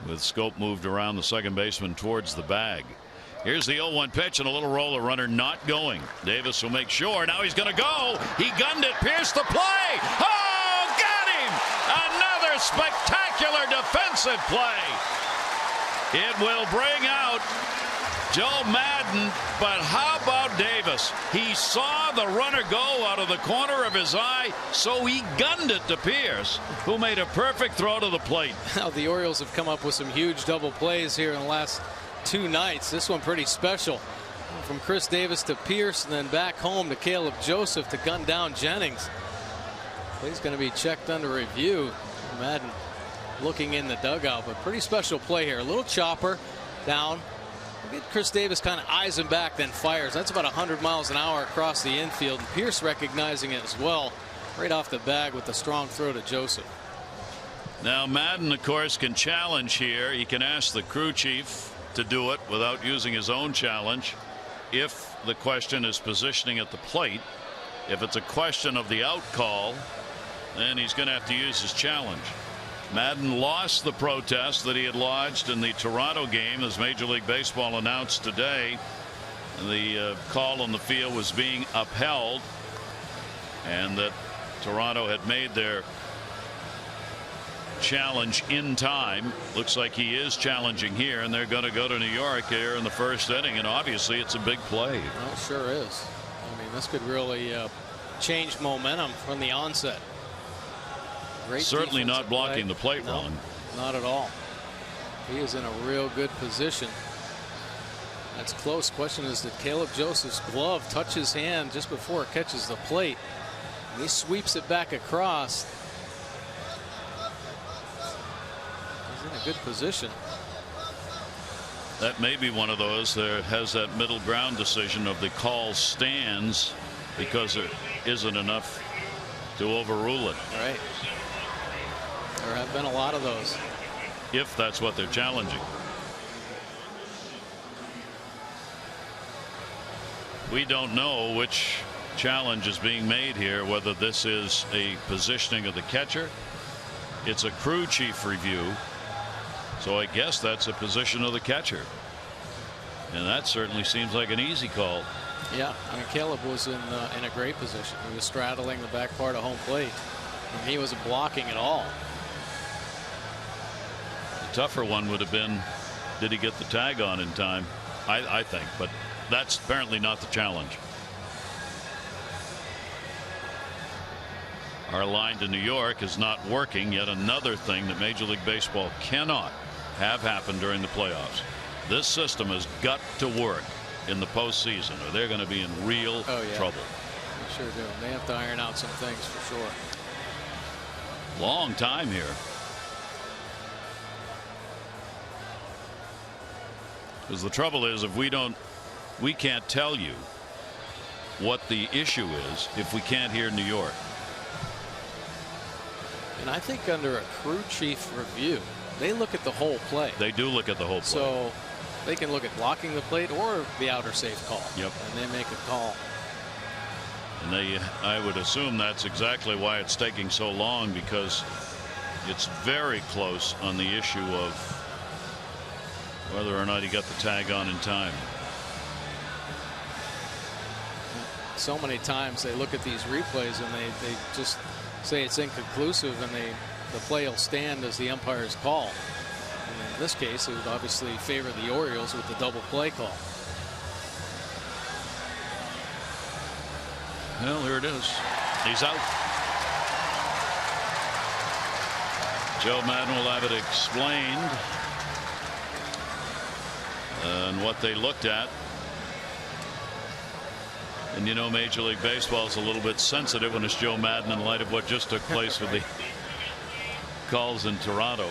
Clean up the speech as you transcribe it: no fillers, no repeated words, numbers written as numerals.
with Scope moved around the second baseman towards the bag. Here's the 0-1 pitch and a little roller runner not going. Davis will make sure. Now he's going to go. He gunned it. Pierce the play. Oh, got him! Another spectacular defensive play. It will bring out Joe Maddon, but how about Davis? He saw the runner go out of the corner of his eye, so he gunned it to Pierce, who made a perfect throw to the plate. Now the Orioles have come up with some huge double plays here in the last 2 nights. This one pretty special. From Chris Davis to Pierce, and then back home to Caleb Joseph to gun down Jennings. He's going to be checked under review. Maddon looking in the dugout, but pretty special play here. A little chopper down. Chris Davis kind of eyes him back, then fires. That's about 100 miles an hour across the infield. And Pierce recognizing it as well, right off the bag with a strong throw to Joseph. Now Maddon, of course, can challenge here. He can ask the crew chief to do it without using his own challenge. If the question is positioning at the plate, if it's a question of the out call, then he's going to have to use his challenge. Maddon lost the protest that he had lodged in the Toronto game, as Major League Baseball announced today. The call on the field was being upheld, and that Toronto had made their challenge in time. Looks like he is challenging here, and they're going to go to New York here in the first inning, and obviously it's a big play. Well, it sure is. I mean, this could really change momentum from the onset. Great Certainly not blocking the plate wrong. Not at all. He is in a real good position. That's close. Question is, did Caleb Joseph's glove touch his hand just before it catches the plate? And he sweeps it back across. He's in a good position. That may be one of those that has that middle ground decision of the call stands because there isn't enough to overrule it. Right. There have been a lot of those. If that's what they're challenging. We don't know which challenge is being made here, whether this is a positioning of the catcher. It's a crew chief review, so I guess that's a position of the catcher, and that certainly seems like an easy call. Yeah, I mean, Caleb was in a great position. He was straddling the back part of home plate, and he wasn't blocking at all. The tougher one would have been, did he get the tag on in time? I think, but that's apparently not the challenge. Our line to New York is not working. Yet another thing that Major League Baseball cannot have happen during the playoffs. This system has got to work in the postseason, or they're going to be in real trouble. They sure do. They have to iron out some things for sure. Long time here. Because the trouble is, if we can't tell you what the issue is if we can't hear New York. And I think under a crew chief review, they look at the whole play. They do look at the whole play. So they can look at blocking the plate or the outer safe call. Yep. And they make a call. And I would assume that's exactly why it's taking so long, because it's very close on the issue of whether or not he got the tag on in time. So many times they look at these replays and they just say it's inconclusive, and the play will stand as the umpires call. And in this case, it would obviously favor the Orioles with the double play call. Well, here it is. He's out. Joe Maddon will have it explained and what they looked at. And you know, Major League Baseball is a little bit sensitive when it's Joe Maddon in light of what just took place with the calls in Toronto.